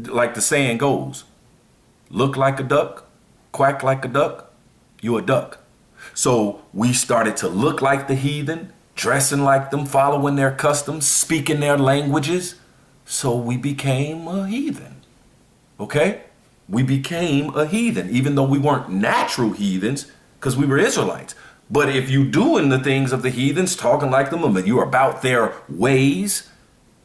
like the saying goes, look like a duck, quack like a duck, you a duck. So we started to look like the heathen, dressing like them, following their customs, speaking their languages. So we became a heathen. Okay? We became a heathen, even though we weren't natural heathens because we were Israelites. But if you doing the things of the heathens, talking like them, and you're about their ways,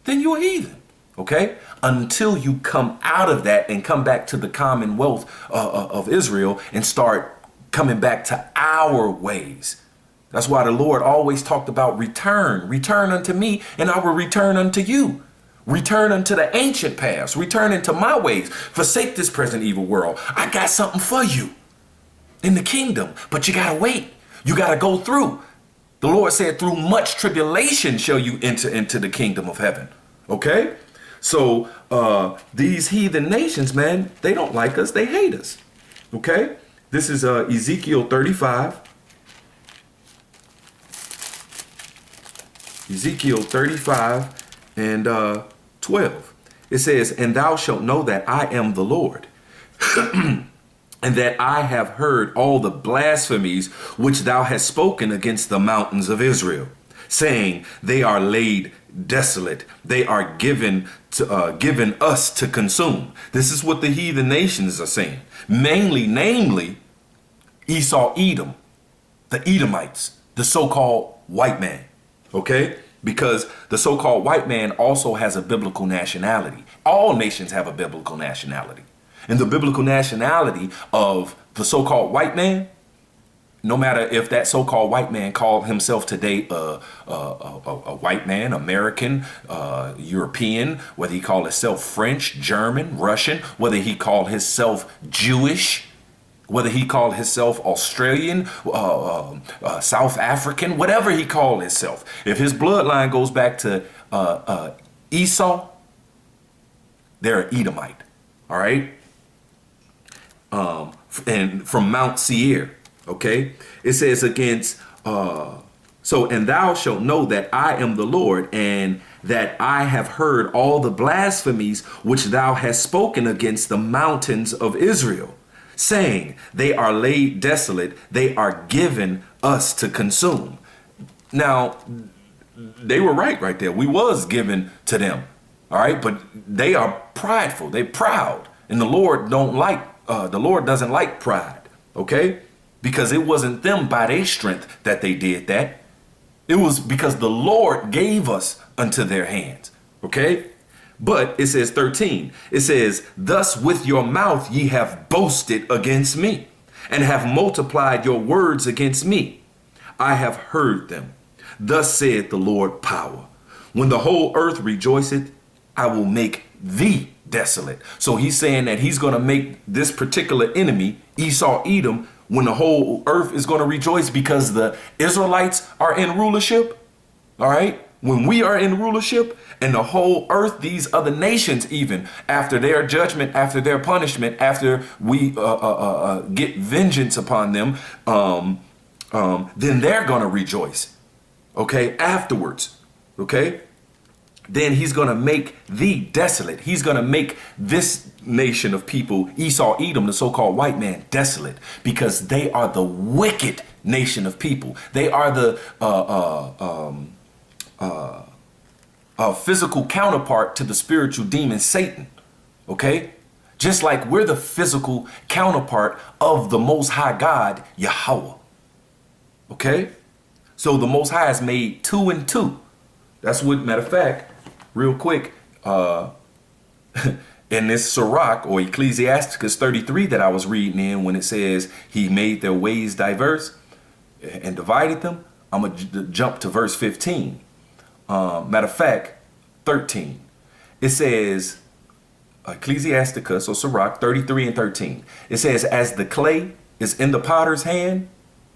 then you're a heathen. Okay? Until you come out of that and come back to the commonwealth of Israel and start coming back to our ways. That's why the Lord always talked about return. Return unto me and I will return unto you. Return unto the ancient past. Return into my ways. Forsake this present evil world. I got something for you in the kingdom, but you got to wait. You got to go through. The Lord said, through much tribulation shall you enter into the kingdom of heaven. Okay? So these heathen nations, man, they don't like us. They hate us. Okay? This is Ezekiel 35. Ezekiel 35 and 12. It says, and thou shalt know that I am the Lord, and that I have heard all the blasphemies which thou hast spoken against the mountains of Israel, saying, they are laid desolate. They are given us to consume. This is what the heathen nations are saying. Namely, Esau, Edom, the Edomites, the so-called white man. Okay? Because the so-called white man also has a biblical nationality. All nations have a biblical nationality. And the biblical nationality of the so-called white man, no matter if that so-called white man called himself today a white man, American, European, whether he called himself French, German, Russian, whether he called himself Jewish, whether he called himself Australian, South African, whatever he called himself. If his bloodline goes back to Esau, they're an Edomite. All right. And from Mount Seir. Okay. It says against, and thou shalt know that I am the Lord, and that I have heard all the blasphemies which thou hast spoken against the mountains of Israel, saying, they are laid desolate, they are given us to consume. Now, they were right there. We was given to them. All right. But they are prideful. They proud. And the Lord doesn't like pride. Okay. Because it wasn't them by their strength that they did that. It was because the Lord gave us unto their hands. Okay. But it says 13, it says, thus with your mouth ye have boasted against me, and have multiplied your words against me. I have heard them. Thus saith the Lord power. When the whole earth rejoiceth, I will make thee desolate. So he's saying that he's going to make this particular enemy, Esau, Edom, when the whole earth is going to rejoice because the Israelites are in rulership. All right. When we are in rulership, and the whole earth, these other nations, even after their judgment, after their punishment, after we get vengeance upon them, then they're going to rejoice. Okay. Afterwards. Okay. Then he's going to make thee desolate. He's going to make this nation of people, Esau, Edom, the so-called white man, desolate, because they are the wicked nation of people. They are the physical counterpart to the spiritual demon Satan. Okay. Just like we're the physical counterpart of the Most High God, Yahweh. Okay. So the Most High has made 2 and 2. That's what, matter of fact, real quick, in this Sirach or Ecclesiasticus 33 that I was reading in, when it says he made their ways diverse and divided them, I'm going to jump to verse 15. Matter of fact, 13. It says, Ecclesiasticus or Sirach 33 and 13. It says, as the clay is in the potter's hand,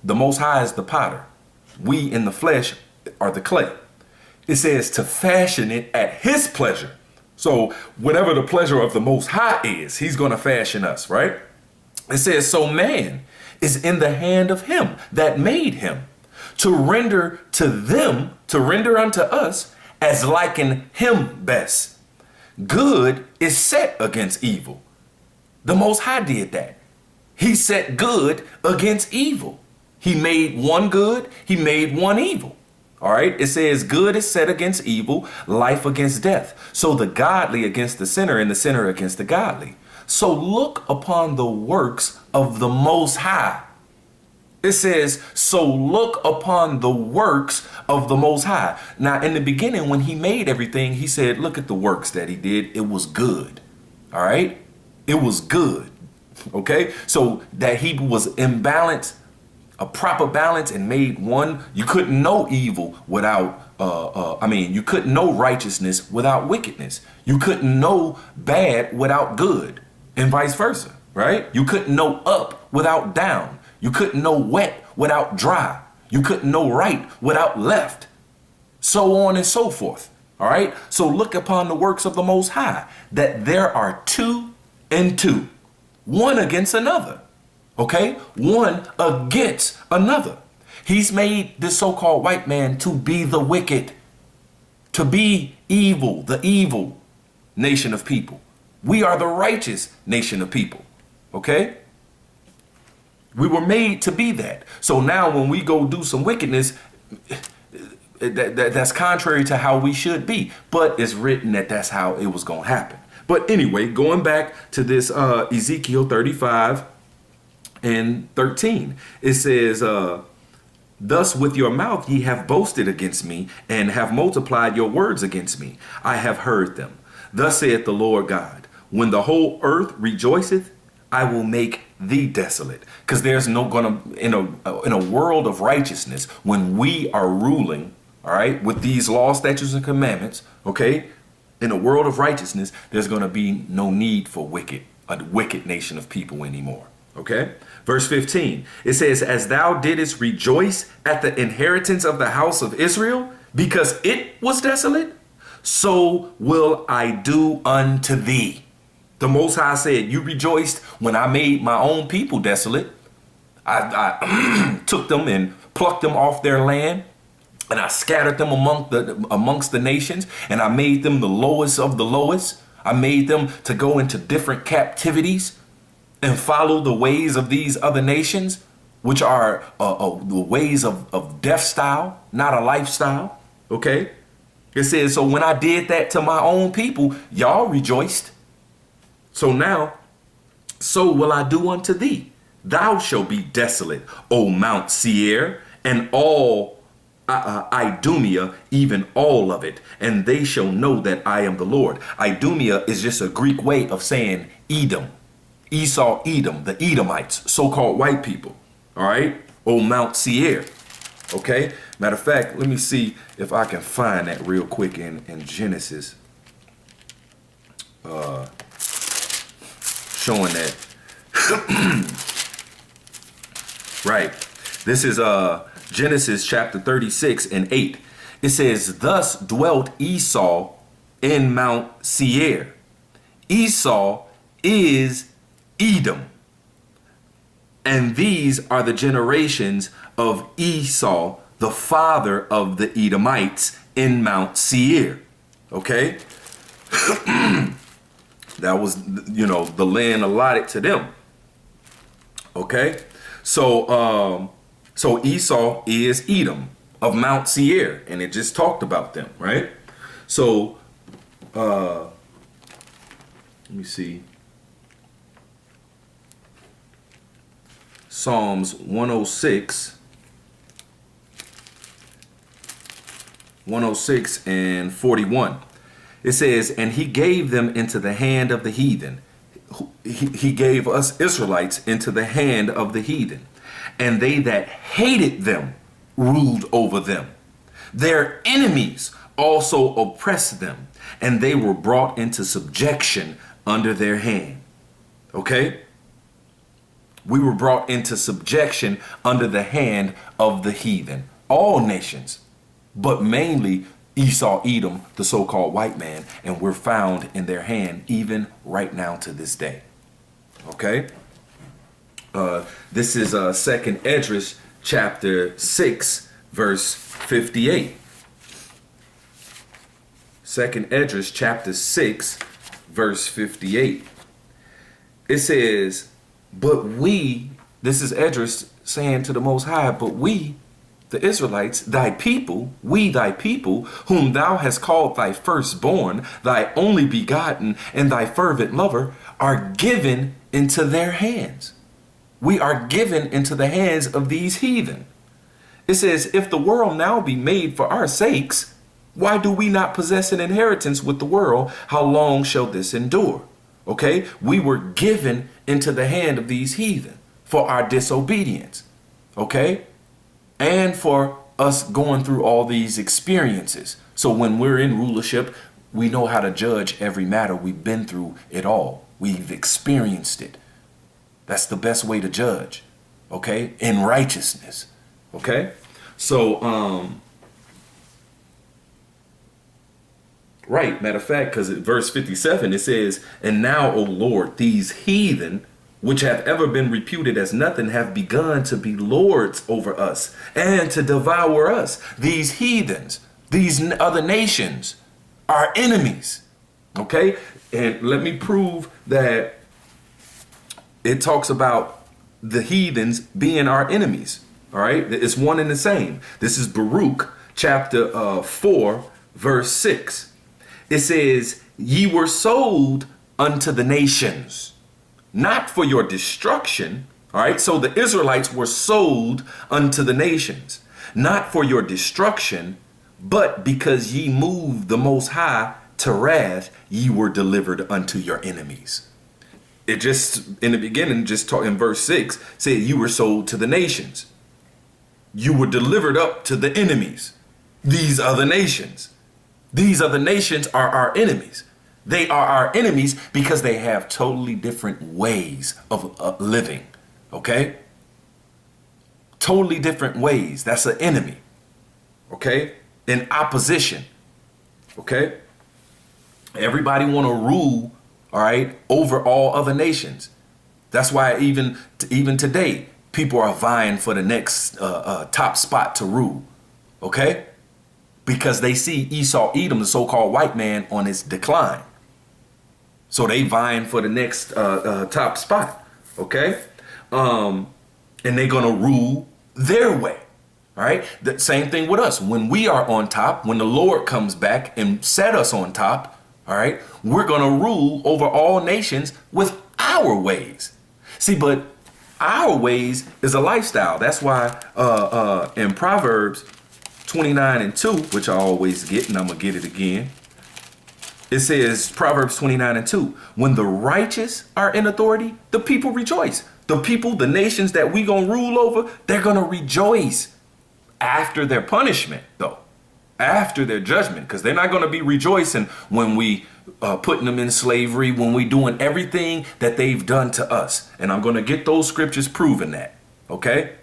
the Most High is the potter. We in the flesh are the clay. It says to fashion it at his pleasure. So whatever the pleasure of the Most High is, he's going to fashion us, right? It says, so man is in the hand of him that made him, to render unto us as liking him best, Good is set against evil. The Most High did that. He set good against evil. He made one good, he made one evil. All right. It says good is set against evil, life against death. So the godly against the sinner and the sinner against the godly. So look upon the works of the Most High. It says, so look upon the works of the Most High. Now, in the beginning, when he made everything, he said, look at the works that he did. It was good. All right. It was good. OK, so that he was in balance, a proper balance, and made one. You couldn't know evil without you couldn't know righteousness without wickedness. You couldn't know bad without good, and vice versa. Right. You couldn't know up without down. You couldn't know wet without dry. You couldn't know right without left. So on and so forth. All right. So look upon the works of the Most High, that there are two and two, one against another. OK, one against another. He's made this so-called white man to be the wicked, to be evil, the evil nation of people. We are the righteous nation of people. OK. We were made to be that. So now when we go do some wickedness, that's contrary to how we should be. But it's written that that's how it was going to happen. But anyway, going back to this Ezekiel 35 and 13, it says, thus with your mouth ye have boasted against me, and have multiplied your words against me. I have heard them. Thus saith the Lord God, when the whole earth rejoiceth, I will make thee desolate. Because there's no gonna, in a world of righteousness, when we are ruling, all right, with these laws, statutes, and commandments, okay, in a world of righteousness, there's going to be no need for a wicked nation of people anymore. Okay. Verse 15, it says, as thou didst rejoice at the inheritance of the house of Israel, because it was desolate, so will I do unto thee. The Most High said, you rejoiced when I made my own people desolate. I took them and plucked them off their land. And I scattered them amongst the nations, and I made them the lowest of the lowest. I made them to go into different captivities and follow the ways of these other nations, which are the ways of death style, not a lifestyle. OK, it says, so when I did that to my own people, y'all rejoiced. So now, so will I do unto thee. Thou shalt be desolate, O Mount Seir, and all Idumea, even all of it, and they shall know that I am the Lord. Idumea is just a Greek way of saying Edom, Esau, Edom, the Edomites, so-called white people. All right. O Mount Seir. OK. Matter of fact, let me see if I can find that real quick in Genesis. Showing that. Right. This is Genesis chapter 36 and 8. It says, thus dwelt Esau in Mount Seir. Esau is Edom. And these are the generations of Esau, the father of the Edomites in Mount Seir. Okay. That was, the land allotted to them. Okay. So Esau is Edom of Mount Seir, and it just talked about them, right? So let me see. Psalms 106 and 41. It says, and he gave them into the hand of the heathen. He gave us Israelites into the hand of the heathen. And they that hated them ruled over them. Their enemies also oppressed them, and they were brought into subjection under their hand. Okay? We were brought into subjection under the hand of the heathen. All nations, but mainly Esau, Edom, the so-called white man, and we're found in their hand even right now to this day. Okay? This is 2nd Esdras chapter 6, verse 58. Second Esdras chapter 6, verse 58. It says, but we, this is Esdras saying to the Most High, but we, the Israelites, thy people, we thy people, whom thou hast called thy firstborn, thy only begotten, and thy fervent lover, are given into their hands. We are given into the hands of these heathen. It says, if the world now be made for our sakes, why do we not possess an inheritance with the world? How long shall this endure? Okay, we were given into the hand of these heathen for our disobedience. Okay, and for us going through all these experiences. So when we're in rulership, we know how to judge every matter. We've been through it all. We've experienced it. That's the best way to judge. Okay, in righteousness. Okay, so right, matter of fact, because in verse 57 it says, and now, O Lord, these heathen which have ever been reputed as nothing have begun to be lords over us and to devour us. These heathens, these other nations, are enemies. Okay, and let me prove that it talks about the heathens being our enemies. All right, it's one and the same. This is Baruch chapter 4, verse 6. It says, ye were sold unto the nations, not for your destruction. All right, so the Israelites were sold unto the nations, not for your destruction, but because ye moved the Most High to wrath, ye were delivered unto your enemies. It just, in the beginning, just talk in verse 6, said you were sold to the nations. You were delivered up to the enemies. These other nations. These other nations are our enemies. They are our enemies because they have totally different ways of living. Okay? Totally different ways. That's an enemy. Okay? In opposition. Okay? Everybody want to rule, all right, over all other nations. That's why even today, people are vying for the next top spot to rule. Okay? Because they see Esau, Edom, the so-called white man, on its decline. So they vying for the next top spot. Okay? And they're going to rule their way. All right? The same thing with us. When we are on top, when the Lord comes back and set us on top, all right, we're going to rule over all nations with our ways. See, but our ways is a lifestyle. That's why in Proverbs 29 and 2, which I always get, and I'm going to get it again. It says, Proverbs 29 and 2, when the righteous are in authority, the people rejoice. The people, the nations that we going to rule over, they're going to rejoice after their punishment, though. After their judgment, because they're not going to be rejoicing when we putting them in slavery, when we doing everything that they've done to us. And I'm going to get those scriptures proving that. Okay?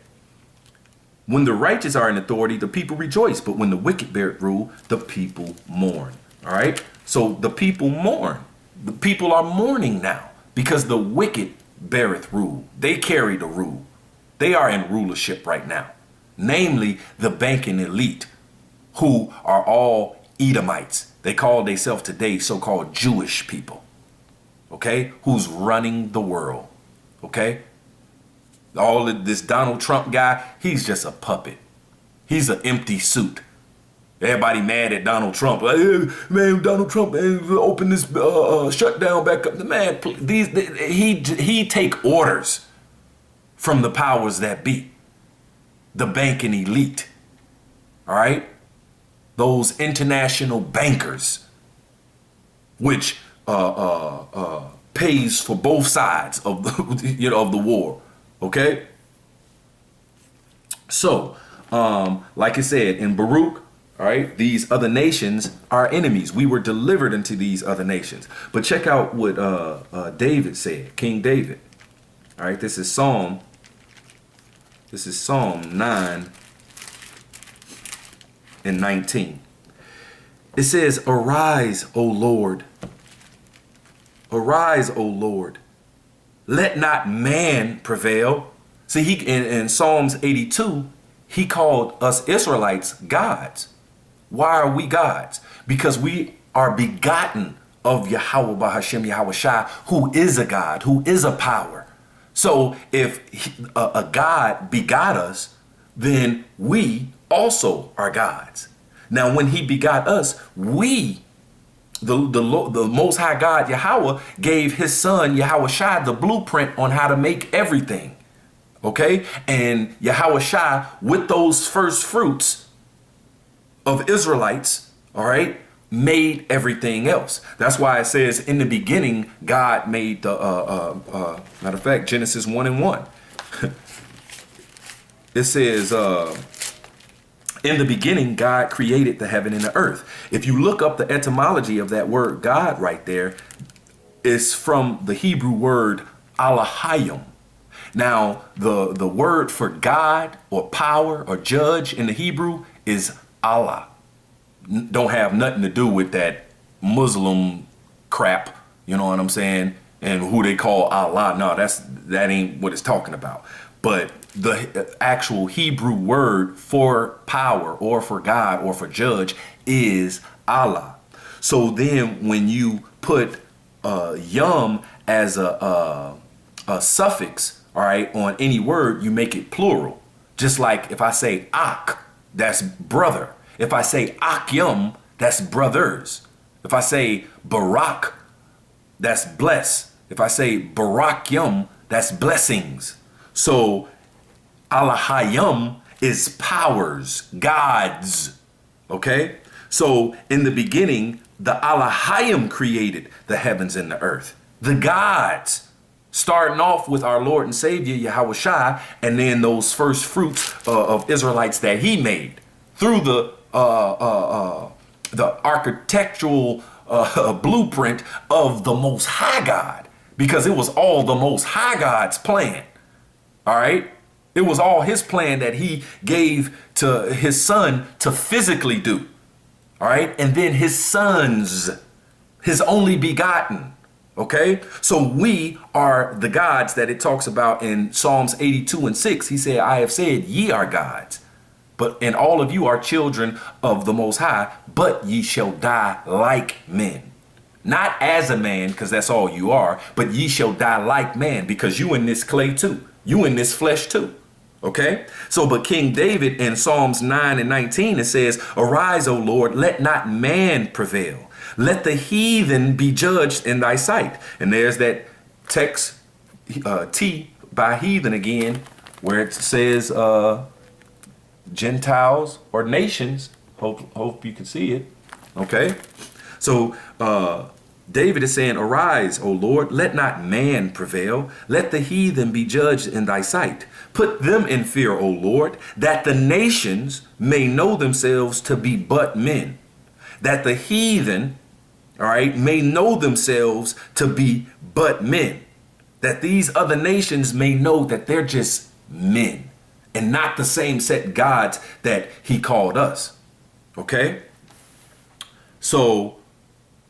When the righteous are in authority, the people rejoice. But when the wicked bear rule, the people mourn. All right? So the people mourn. The people are mourning now because the wicked beareth rule. They carry the rule. They are in rulership right now. Namely, the banking elite, who are all Edomites. They call themselves today so-called Jewish people. Okay? Who's running the world. Okay? All of this Donald Trump guy, he's just a puppet. He's an empty suit. Everybody mad at Donald Trump. Like, hey, man, Donald Trump, man, open this shutdown back up. Man, he take orders from the powers that be. The banking elite. All right? Those international bankers, which pays for both sides of the, of the war. Okay. So, like I said in Baruch, all right, these other nations are enemies. We were delivered into these other nations. But check out what David said, King David. All right, this is Psalm 9 and 19. It says, arise, O Lord. Arise, O Lord. Let not man prevail. See, he in Psalms 82, he called us Israelites gods. Why are we gods? Because we are begotten of Yahweh Bahashem Yahweh Shai, who is a God, who is a power. So if a God begot us, then we also are gods. Now, when he begot us, the Most High God Yahweh gave his son Yahweh Shai the blueprint on how to make everything. Okay, and Yahweh Shai, with those first fruits of Israelites, all right, made everything else. That's why it says in the beginning, God made the, matter of fact, Genesis 1:1. It says, in the beginning, God created the heaven and the earth. If you look up the etymology of that word God right there, it's from the Hebrew word Alahayim. Now, the word for God or power or judge in the Hebrew is Allah. Don't have nothing to do with that Muslim crap, you know what I'm saying? And who they call Allah. No, that ain't what it's talking about. But the actual Hebrew word for power or for God or for judge is Allah. So then when you put yum as a suffix, all right, on any word, you make it plural. Just like if I say ak, that's brother. If I say akyum, that's brothers. If I say barak, that's bless. If I say barakyum, that's blessings. So Alahayim is powers, gods. Okay? So in the beginning, the Alahayim created the heavens and the earth. The gods. Starting off with our Lord and Savior, Yahweh Shai, and then those first fruits of Israelites that he made through the architectural blueprint of the Most High God, because it was all the Most High God's plan. All right. It was all his plan that he gave to his son to physically do. All right. And then his sons, his only begotten. OK, so we are the gods that it talks about in Psalms 82:6. He said, I have said ye are gods, and all of you are children of the Most High, but ye shall die like men. Not as a man, because that's all you are, but ye shall die like man, because you in this clay too. You in this flesh too. OK, so but King David in Psalms 9:19, it says, arise, O Lord, let not man prevail. Let the heathen be judged in thy sight. And there's that text T by heathen again, where it says Gentiles or nations. Hope you can see it. OK, so David is saying, arise, O Lord, let not man prevail. Let the heathen be judged in thy sight. Put them in fear, O Lord, that the nations may know themselves to be but men. That the heathen, all right, may know themselves to be but men. That these other nations may know that they're just men and not the same set gods that he called us. Okay? So,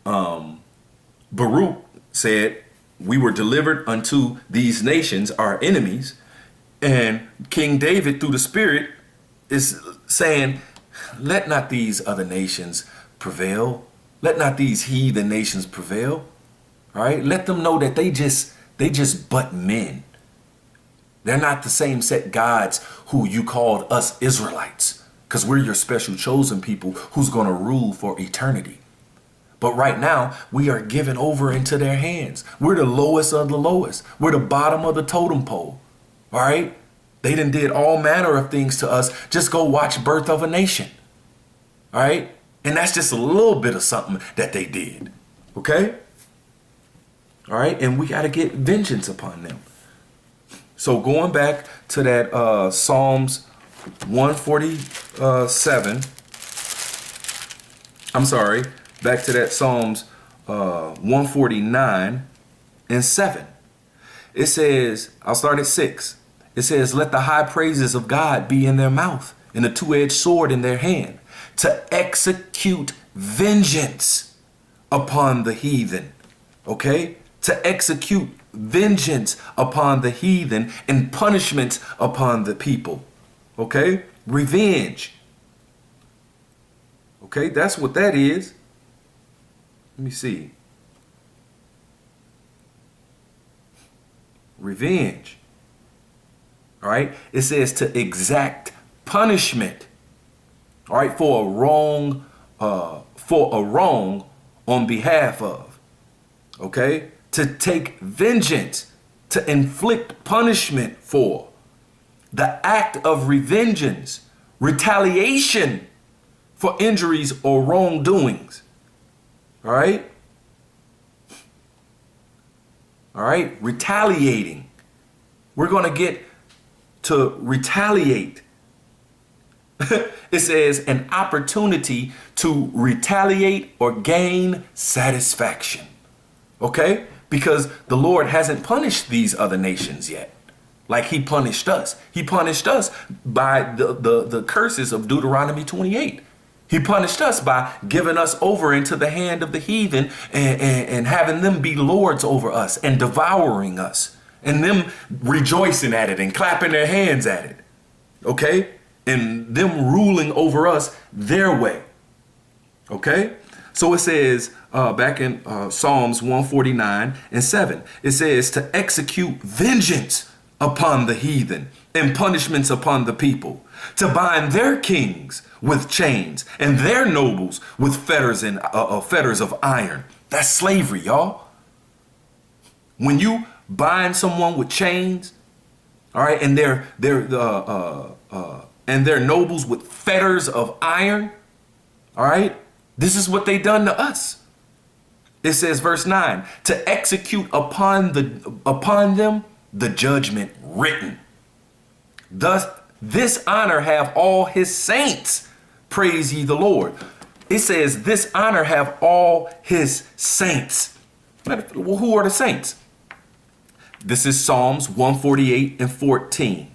Baruch said, we were delivered unto these nations, our enemies. And King David, through the Spirit, is saying, let not these other nations prevail. Let not these heathen nations prevail. All right. Let them know that they just but men. They're not the same set gods who you called us Israelites, because we're your special chosen people who's going to rule for eternity. But right now we are given over into their hands. We're the lowest of the lowest. We're the bottom of the totem pole. All right. They done did all manner of things to us. Just go watch Birth of a Nation. All right. And that's just a little bit of something that they did. OK. All right. And we got to get vengeance upon them. So going back to that Psalms 147. I'm sorry. Back to that Psalms 149:7. It says, I'll start at 6. It says, let the high praises of God be in their mouth and a two-edged sword in their hand, to execute vengeance upon the heathen. Okay? To execute vengeance upon the heathen and punishment upon the people. Okay? Revenge. Okay? That's what that is. Let me see. Revenge. All right. It says to exact punishment. All right, for a wrong on behalf of. Okay, to take vengeance, to inflict punishment for. The act of revengeance, retaliation for injuries or wrongdoings. All right. All right, retaliating. We're going to get to retaliate. It says an opportunity to retaliate or gain satisfaction. Okay? Because the Lord hasn't punished these other nations yet. Like he punished us. He punished us by the curses of Deuteronomy 28. He punished us by giving us over into the hand of the heathen and having them be lords over us and devouring us and them rejoicing at it and clapping their hands at it. Okay? And them ruling over us their way. Okay? So it says back in Psalms 149:7, it says to execute vengeance upon the heathen and punishments upon the people, to bind their kings with chains and their nobles with fetters and fetters of iron. That's slavery, y'all. When you bind someone with chains, all right, and their nobles with fetters of iron, all right, this is what they done to us. It says, verse 9, to execute upon them the judgment written. Thus, this honor have all his saints. Praise ye the Lord. It says, this honor have all his saints. Well, who are the saints? This is Psalms 148:14.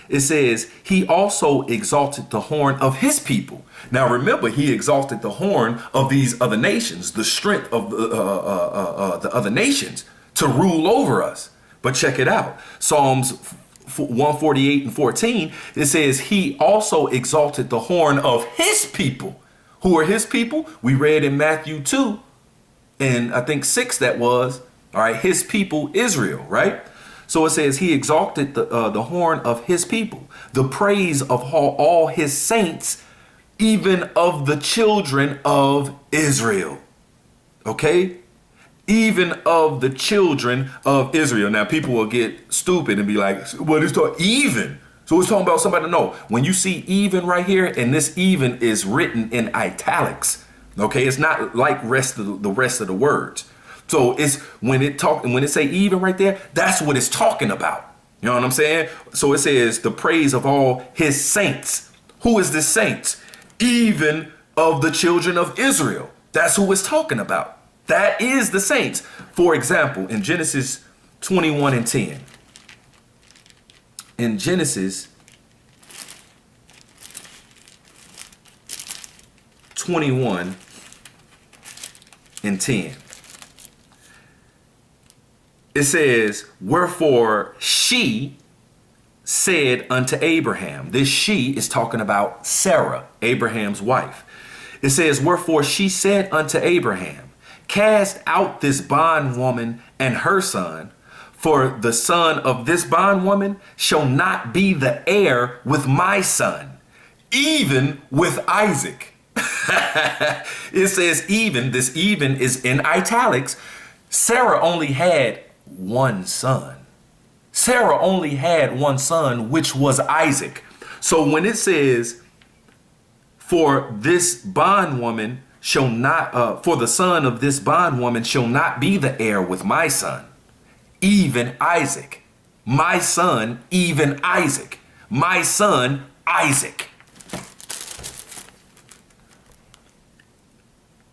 It says, he also exalted the horn of his people. Now remember, he exalted the horn of these other nations, the strength of the other nations to rule over us. But check it out. Psalms 148:14, it says, he also exalted the horn of his people. Who are his people? We read in Matthew 2, and I think 6 that was, all right, his people, Israel, right? So it says he exalted the horn of his people, the praise of all his saints, even of the children of Israel. Okay? Even of the children of Israel. Now people will get stupid and be like, what is talking even? So it's talking about somebody. No, when you see even right here, and this even is written in italics. Okay, it's not like the rest of the words. So it's when it say even right there, that's what it's talking about. You know what I'm saying? So it says the praise of all his saints. Who is the saints? Even of the children of Israel. That's who it's talking about. That is the saints. For example, in Genesis 21:10. In Genesis 21:10. It says, wherefore she said unto Abraham. This she is talking about Sarah, Abraham's wife. It says, wherefore she said unto Abraham, cast out this bondwoman and her son, for the son of this bondwoman shall not be the heir with my son, even with Isaac. It says even, this even is in italics. Sarah only had one son. Sarah only had one son, which was Isaac. So when it says, for this bondwoman shall not, for the son of this bondwoman shall not be the heir with my son, even Isaac. My son, even Isaac. My son, Isaac.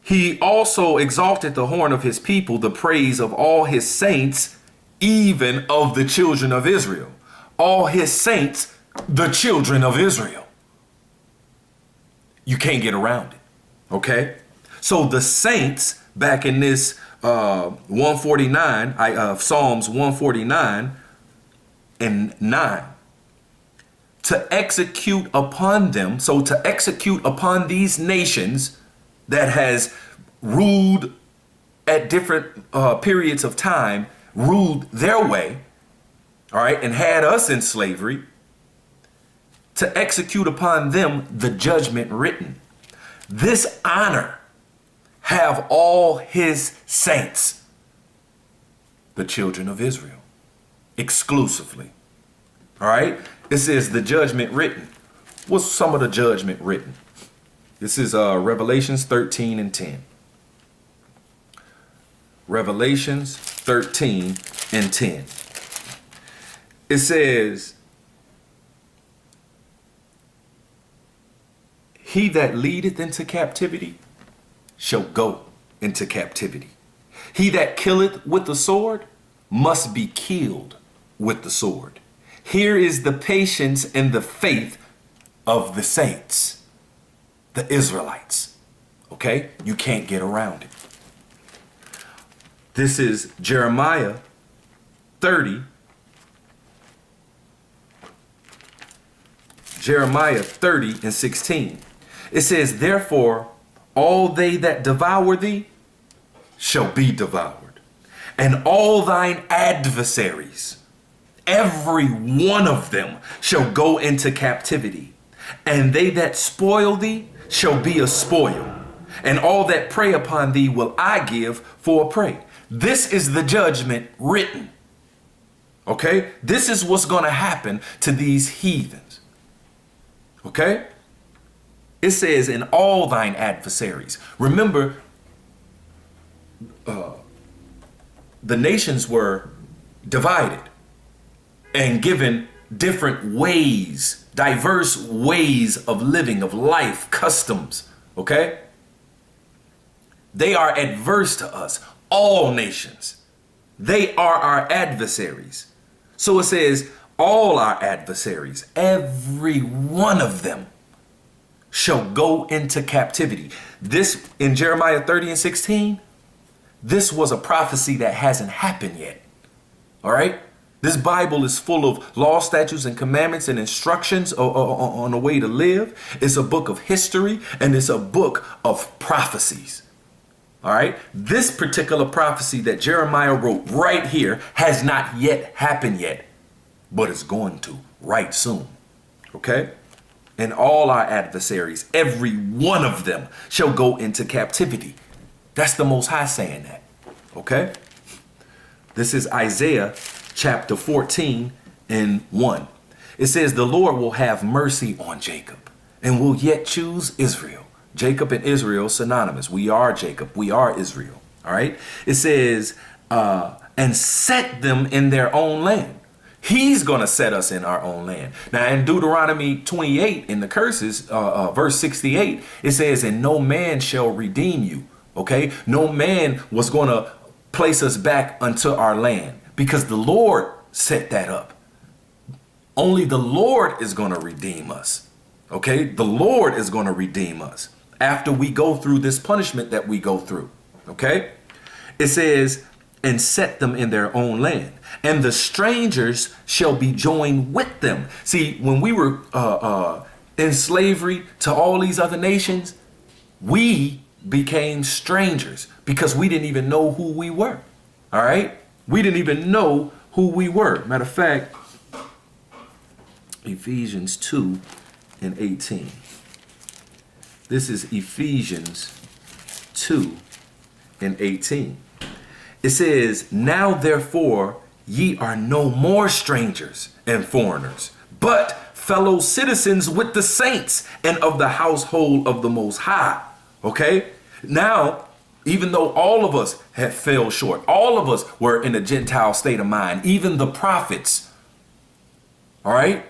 He also exalted the horn of his people, the praise of all his saints, even of the children of Israel. All his saints, the children of Israel. You can't get around it. Okay? So the saints back in this 149, Psalms 149:9, to execute upon them. So to execute upon these nations that has ruled at different periods of time ruled their way, all right, and had us in slavery, to execute upon them the judgment written. This honor have all his saints, the children of Israel, exclusively. All right, it says the judgment written. What's some of the judgment written? This is Revelations 13 and 10. Revelations 13 and 10. It says, he that leadeth into captivity shall go into captivity. He that killeth with the sword must be killed with the sword. Here is the patience and the faith of the saints, the Israelites. Okay? You can't get around it. This is Jeremiah 30. Jeremiah 30 and 16. It says, therefore, all they that devour thee shall be devoured, and all thine adversaries, every one of them, shall go into captivity, and they that spoil thee shall be a spoil, and all that prey upon thee will I give for a prey. This is the judgment written. Okay? This is what's going to happen to these heathens. Okay? It says, in all thine adversaries. Remember, the nations were divided and given different ways, diverse ways of living, of life, customs. Okay? They are adverse to us, all nations. They are our adversaries. So it says, all our adversaries, every one of them, shall go into captivity. This in Jeremiah 30 and 16, this was a prophecy that hasn't happened yet. All right. This Bible is full of law, statutes, and commandments and instructions on a way to live. It's a book of history and it's a book of prophecies. All right. This particular prophecy that Jeremiah wrote right here has not yet happened yet, but it's going to right soon. Okay. And all our adversaries, every one of them, shall go into captivity. That's the Most High saying that. Okay? This is Isaiah chapter 14 and 1. It says, the Lord will have mercy on Jacob and will yet choose Israel. Jacob and Israel synonymous. We are Jacob. We are Israel. All right? It says, and set them in their own land. He's going to set us in our own land. Now, in Deuteronomy 28, in the curses, verse 68, it says, and no man shall redeem you. Okay? No man was going to place us back unto our land because the Lord set that up. Only the Lord is going to redeem us. Okay? The Lord is going to redeem us after we go through this punishment that we go through. Okay? It says, and set them in their own land, and the strangers shall be joined with them. See, when we were in slavery to all these other nations, we became strangers because we didn't even know who we were. All right? We didn't even know who we were. Matter of fact, Ephesians 2 and 18. This is Ephesians 2 and 18. It says, now therefore ye are no more strangers and foreigners, but fellow citizens with the saints and of the household of the Most High. Okay? Now, even though all of us had fell short, all of us were in a Gentile state of mind, even the prophets. All right?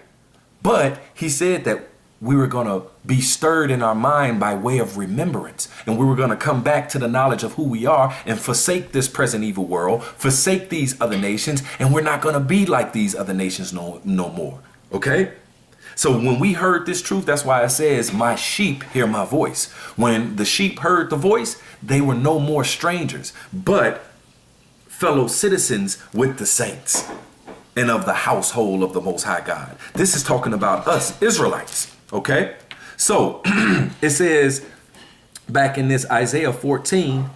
But he said that we were going to be stirred in our mind by way of remembrance. And we were going to come back to the knowledge of who we are and forsake this present evil world, forsake these other nations. And we're not going to be like these other nations no more. Okay? So when we heard this truth, that's why it says, my sheep hear my voice. When the sheep heard the voice, they were no more strangers, but fellow citizens with the saints and of the household of the Most High God. This is talking about us Israelites. Okay, so it says back in this Isaiah 14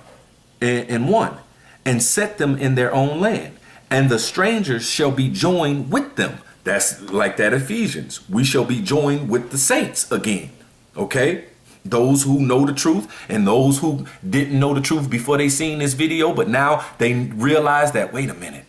and 1, and set them in their own land, and the strangers shall be joined with them. That's like that Ephesians. We shall be joined with the saints again. Okay? Those who know the truth and those who didn't know the truth before they seen this video, but now they realize that, wait a minute,